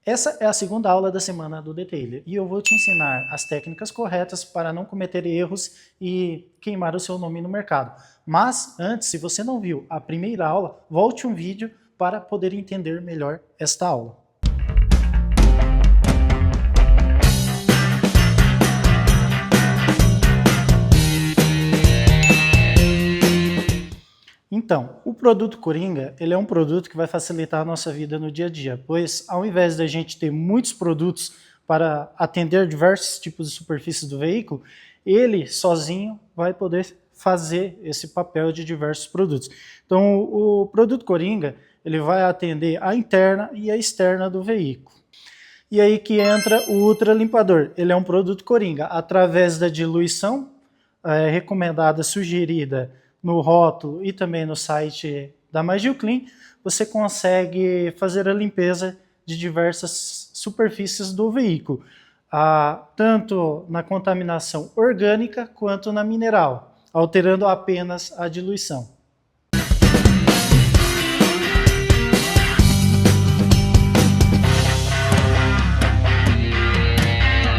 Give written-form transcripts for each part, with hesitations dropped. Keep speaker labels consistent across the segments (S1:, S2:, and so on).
S1: Essa é a segunda aula da semana do Detailer e eu vou te ensinar as técnicas corretas para não cometer erros e queimar o seu nome no mercado. Mas antes, se você não viu a primeira aula, volte um vídeo para poder entender melhor esta aula. Então, o produto Coringa, ele é um produto que vai facilitar a nossa vida no dia a dia, pois ao invés da gente ter muitos produtos para atender diversos tipos de superfícies do veículo, ele sozinho vai poder fazer esse papel de diversos produtos. Então, o produto Coringa, ele vai atender a interna e a externa do veículo. E aí que entra o Ultra Limpador. Ele é um produto Coringa, através da diluição recomendada, sugerida no rótulo e também no site da Magil Clean, você consegue fazer a limpeza de diversas superfícies do veículo, tanto na contaminação orgânica quanto na mineral, alterando apenas a diluição.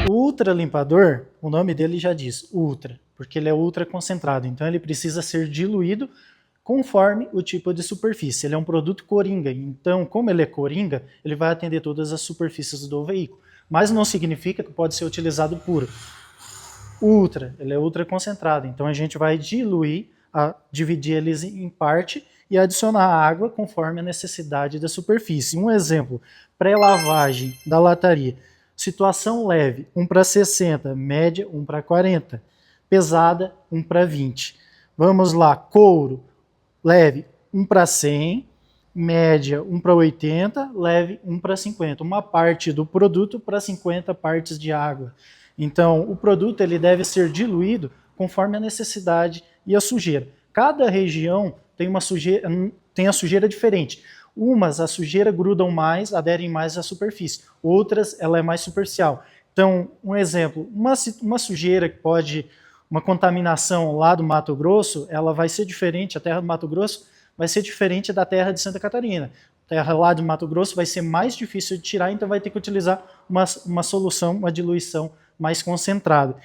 S1: O ultra limpador, o nome dele já diz ultra, porque ele é ultra concentrado, então ele precisa ser diluído conforme o tipo de superfície. Ele é um produto Coringa, então como ele é Coringa, ele vai atender todas as superfícies do veículo, mas não significa que pode ser utilizado puro. Ultra, ele é ultra concentrado, então a gente vai diluir, dividir eles em parte e adicionar água conforme a necessidade da superfície. Um exemplo, pré-lavagem da lataria. Situação leve, 1 para 60, média 1 para 40, pesada 1 para 20. Vamos lá, couro, leve 1 para 100, média 1 para 80, leve 1 para 50. Uma parte do produto para 50 partes de água. Então, o produto ele deve ser diluído conforme a necessidade e a sujeira. Cada região tem a sujeira diferente. Umas, a sujeira grudam mais, aderem mais à superfície. Outras, ela é mais superficial. Então, um exemplo, uma sujeira que pode, uma contaminação lá do Mato Grosso, ela vai ser diferente, a terra do Mato Grosso vai ser diferente da terra de Santa Catarina. A terra lá do Mato Grosso vai ser mais difícil de tirar, então vai ter que utilizar uma solução, uma diluição mais concentrada.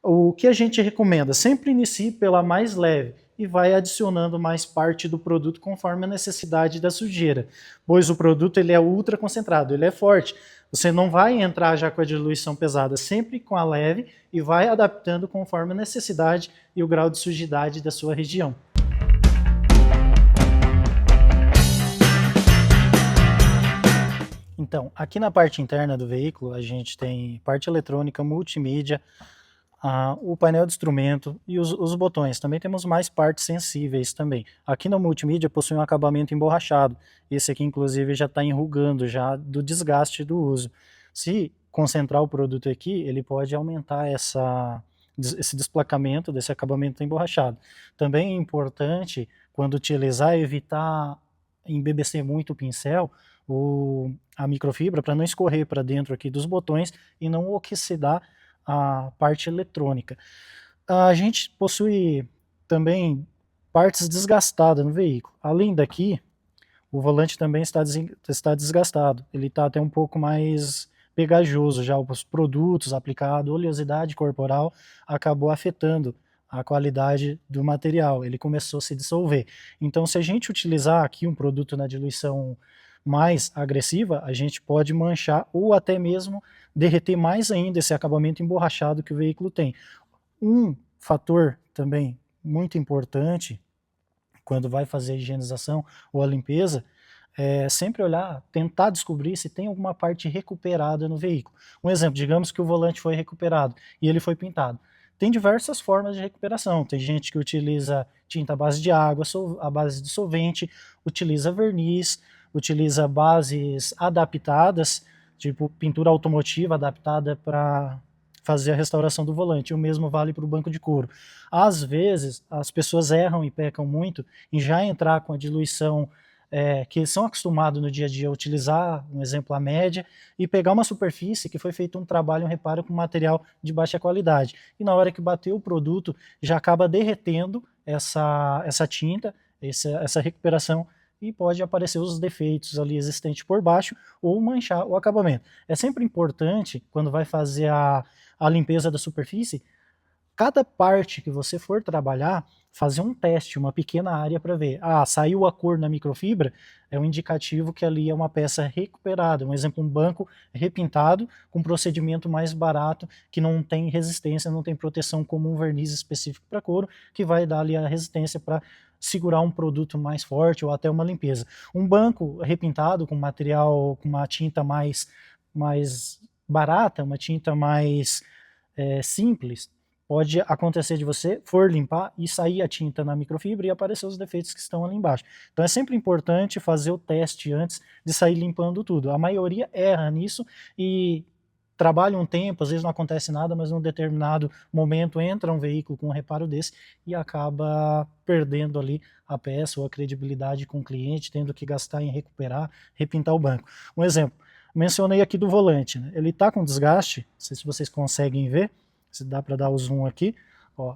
S1: O que a gente recomenda? Sempre inicie pela mais leve e vai adicionando mais parte do produto conforme a necessidade da sujeira, pois o produto ele é ultra concentrado, ele é forte. Você não vai entrar já com a diluição pesada, sempre com a leve e vai adaptando conforme a necessidade e o grau de sujidade da sua região. Então, aqui na parte interna do veículo, a gente tem parte eletrônica, multimídia, o painel de instrumento e os botões. Também temos mais partes sensíveis também. Aqui no multimídia possui um acabamento emborrachado. Esse aqui, inclusive, já está enrugando já do desgaste do uso. Se concentrar o produto aqui, ele pode aumentar esse desplacamento desse acabamento emborrachado. Também é importante, quando utilizar, evitar embebecer muito o pincel ou a microfibra para não escorrer para dentro aqui dos botões e não oxidar a parte eletrônica. A gente possui também partes desgastadas no veículo. Além daqui, o volante também está desgastado. Ele está até um pouco mais pegajoso já. Os produtos aplicados, oleosidade corporal, acabou afetando a qualidade do material. Ele começou a se dissolver. Então, se a gente utilizar aqui um produto na diluição mais agressiva, a gente pode manchar ou até mesmo derreter mais ainda esse acabamento emborrachado que o veículo tem. Um fator também muito importante quando vai fazer a higienização ou a limpeza é sempre olhar, tentar descobrir se tem alguma parte recuperada no veículo. Um exemplo, digamos que o volante foi recuperado e ele foi pintado. Tem diversas formas de recuperação. Tem gente que utiliza tinta à base de água, à base de solvente, utiliza verniz, utiliza bases adaptadas, tipo pintura automotiva adaptada para fazer a restauração do volante. O mesmo vale para o banco de couro. Às vezes, as pessoas erram e pecam muito em já entrar com a diluição que são acostumados no dia a dia a utilizar, um exemplo, a média, e pegar uma superfície que foi feito um trabalho, um reparo com material de baixa qualidade. E na hora que bateu o produto, já acaba derretendo essa tinta, essa recuperação e pode aparecer os defeitos ali existentes por baixo ou manchar o acabamento. É sempre importante, quando vai fazer a limpeza da superfície, cada parte que você for trabalhar, fazer um teste, uma pequena área para ver. Saiu a cor na microfibra, é um indicativo que ali é uma peça recuperada. Um exemplo, um banco repintado com procedimento mais barato, que não tem resistência, não tem proteção como um verniz específico para couro, que vai dar ali a resistência para segurar um produto mais forte ou até uma limpeza. Um banco repintado com material, com uma tinta mais barata, uma tinta mais simples, pode acontecer de você for limpar e sair a tinta na microfibra e aparecer os defeitos que estão ali embaixo. Então é sempre importante fazer o teste antes de sair limpando tudo. A maioria erra nisso e trabalha um tempo, às vezes não acontece nada, mas num determinado momento entra um veículo com um reparo desse e acaba perdendo ali a peça ou a credibilidade com o cliente, tendo que gastar em recuperar, repintar o banco. Um exemplo, mencionei aqui do volante, né? Ele está com desgaste, não sei se vocês conseguem ver, se dá para dar o zoom aqui, ó,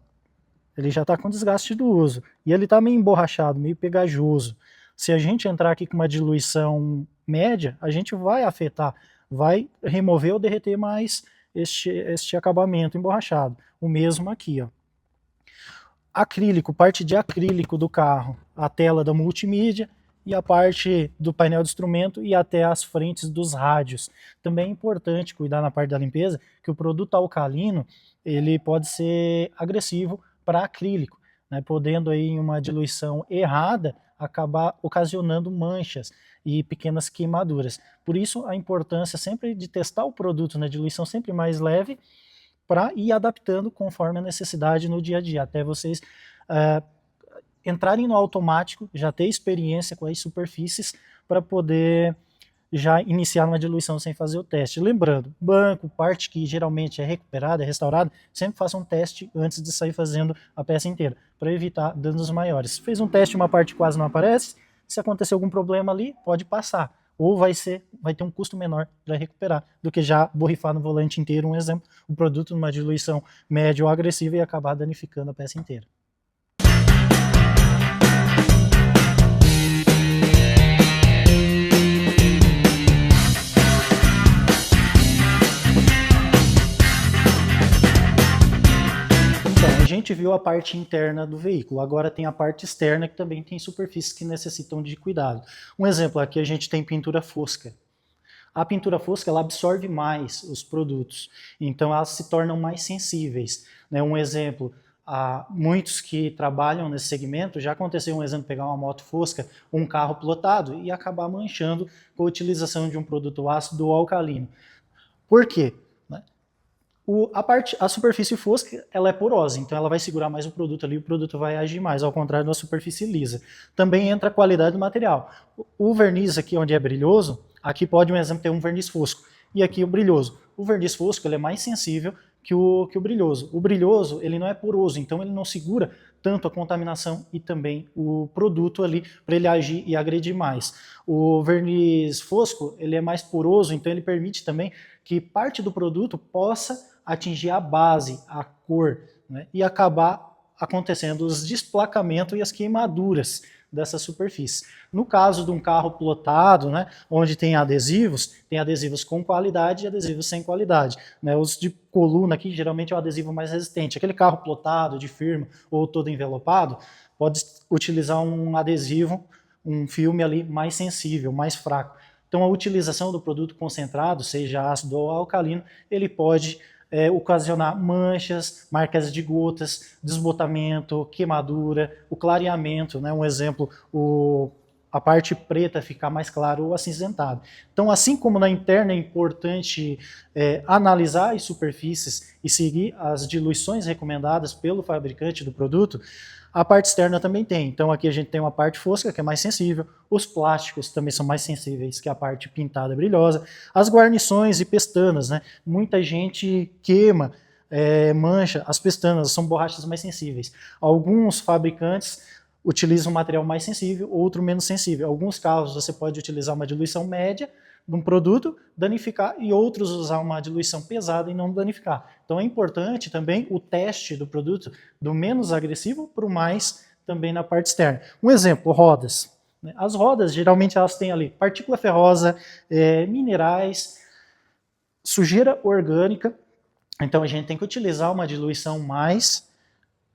S1: ele já está com desgaste do uso, e ele está meio emborrachado, meio pegajoso. Se a gente entrar aqui com uma diluição média, a gente vai afetar, vai remover ou derreter mais este acabamento emborrachado. O mesmo aqui, ó. Acrílico, parte de acrílico do carro, a tela da multimídia, e a parte do painel de instrumento e até as frentes dos rádios. Também é importante cuidar na parte da limpeza que o produto alcalino ele pode ser agressivo para acrílico, né, podendo aí em uma diluição errada acabar ocasionando manchas e pequenas queimaduras. Por isso a importância sempre de testar o produto na diluição sempre mais leve para ir adaptando conforme a necessidade no dia a dia, até vocês entrarem no automático, já ter experiência com as superfícies para poder já iniciar uma diluição sem fazer o teste. Lembrando, banco, parte que geralmente é recuperada, é restaurada, sempre faça um teste antes de sair fazendo a peça inteira, para evitar danos maiores. Se fez um teste, uma parte quase não aparece, se acontecer algum problema ali, pode passar. Ou vai ter um custo menor para recuperar, do que já borrifar no volante inteiro, um exemplo, o produto numa diluição média ou agressiva e acabar danificando a peça inteira. A gente viu a parte interna do veículo, agora tem a parte externa que também tem superfícies que necessitam de cuidado. Um exemplo, aqui a gente tem pintura fosca. A pintura fosca ela absorve mais os produtos, então elas se tornam mais sensíveis. Um exemplo, muitos que trabalham nesse segmento, já aconteceu um exemplo, pegar uma moto fosca, um carro plotado e acabar manchando com a utilização de um produto ácido ou alcalino. Por quê? A superfície fosca ela é porosa, então ela vai segurar mais o produto ali, o produto vai agir mais, ao contrário da superfície lisa. Também entra a qualidade do material. O verniz aqui onde é brilhoso, aqui pode, um exemplo, ter um verniz fosco, e aqui o brilhoso. O verniz fosco ele é mais sensível que o brilhoso. O brilhoso ele não é poroso, então ele não segura tanto a contaminação e também o produto ali para ele agir e agredir mais. O verniz fosco ele é mais poroso, então ele permite também que parte do produto possa atingir a base, a cor, né, e acabar acontecendo os desplacamentos e as queimaduras dessa superfície. No caso de um carro plotado, né, onde tem adesivos com qualidade e adesivos sem qualidade. Né, os de coluna aqui geralmente é o adesivo mais resistente. Aquele carro plotado, de firma ou todo envelopado, pode utilizar um adesivo, um filme ali mais sensível, mais fraco. Então a utilização do produto concentrado, seja ácido ou alcalino, ele pode ocasionar manchas, marcas de gotas, desbotamento, queimadura, o clareamento, né? Um exemplo, a parte preta ficar mais clara ou acinzentada. Então, assim como na interna é importante analisar as superfícies e seguir as diluições recomendadas pelo fabricante do produto, a parte externa também tem. Então aqui a gente tem uma parte fosca, que é mais sensível, os plásticos também são mais sensíveis que a parte pintada brilhosa, as guarnições e pestanas, né? Muita gente queima, mancha, as pestanas são borrachas mais sensíveis. Alguns fabricantes utilizam um material mais sensível, outro menos sensível. Em alguns casos você pode utilizar uma diluição média de um produto, danificar, e outros usar uma diluição pesada e não danificar. Então é importante também o teste do produto, do menos agressivo para o mais também na parte externa. Um exemplo, rodas. né? As rodas, geralmente, elas têm ali partícula ferrosa, minerais, sujeira orgânica, então a gente tem que utilizar uma diluição mais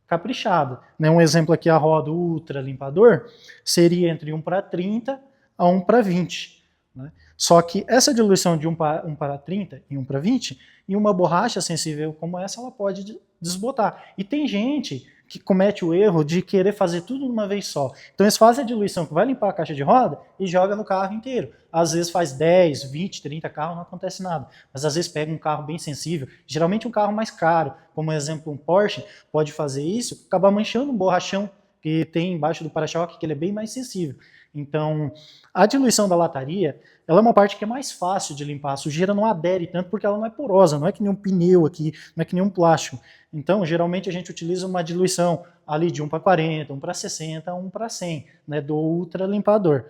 S1: caprichada, né? Um exemplo aqui, a roda Ultra Limpador, seria entre 1:30 a 1:20. Né? Só que essa diluição de 1:30 e 1:20, em uma borracha sensível como essa, ela pode desbotar. E tem gente que comete o erro de querer fazer tudo de uma vez só. Então eles fazem a diluição que vai limpar a caixa de roda e joga no carro inteiro. Às vezes faz 10, 20, 30 carros, não acontece nada. Mas às vezes pega um carro bem sensível, geralmente um carro mais caro, como exemplo um Porsche, pode fazer isso, acabar manchando um borrachão que tem embaixo do para-choque, que ele é bem mais sensível. Então, a diluição da lataria, ela é uma parte que é mais fácil de limpar. A sujeira não adere tanto porque ela não é porosa, não é que nem um pneu aqui, não é que nem um plástico. Então, geralmente a gente utiliza uma diluição ali de 1:40, 1:60, 1:100, né, do Ultra Limpador.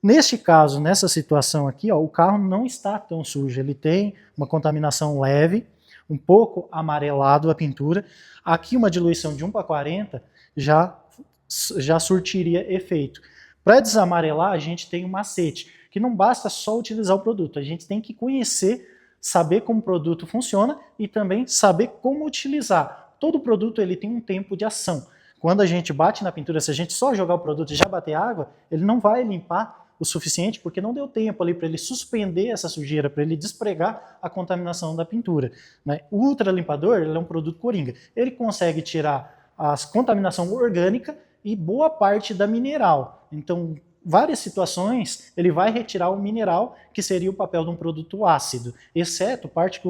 S1: Neste caso, nessa situação aqui, ó, o carro não está tão sujo, ele tem uma contaminação leve, um pouco amarelado a pintura. Aqui uma diluição de 1:40 já surtiria efeito. Para desamarelar, a gente tem um macete, que não basta só utilizar o produto, a gente tem que conhecer, saber como o produto funciona e também saber como utilizar. Todo produto ele tem um tempo de ação. Quando a gente bate na pintura, se a gente só jogar o produto e já bater água, ele não vai limpar o suficiente, porque não deu tempo ali para ele suspender essa sujeira, para ele despregar a contaminação da pintura. Né? O Ultra Limpador ele é um produto coringa. Ele consegue tirar a contaminação orgânica e boa parte da mineral. Então, várias situações, ele vai retirar o mineral, que seria o papel de um produto ácido, exceto parte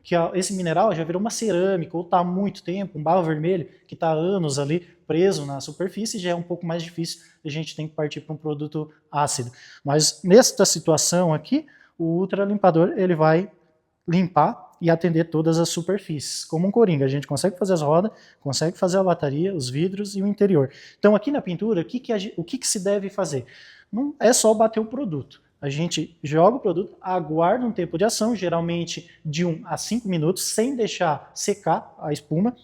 S1: que esse mineral já virou uma cerâmica, ou está há muito tempo, um barro vermelho, que está há anos ali preso na superfície, já é um pouco mais difícil, a gente tem que partir para um produto ácido. Mas nesta situação aqui, o Ultra Limpador ele vai limpar e atender todas as superfícies. Como um coringa, a gente consegue fazer as rodas, consegue fazer a lataria, os vidros e o interior. Então aqui na pintura, o que se deve fazer? Não é só bater o produto. A gente joga o produto, aguarda um tempo de ação, geralmente de 1 a 5 minutos, sem deixar secar a espuma.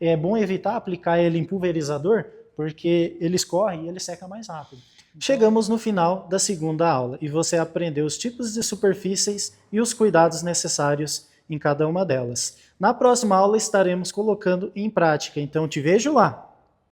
S1: É bom evitar aplicar ele em pulverizador, porque ele escorre e ele seca mais rápido. Chegamos no final da segunda aula e você aprendeu os tipos de superfícies e os cuidados necessários em cada uma delas. Na próxima aula estaremos colocando em prática, então te vejo lá!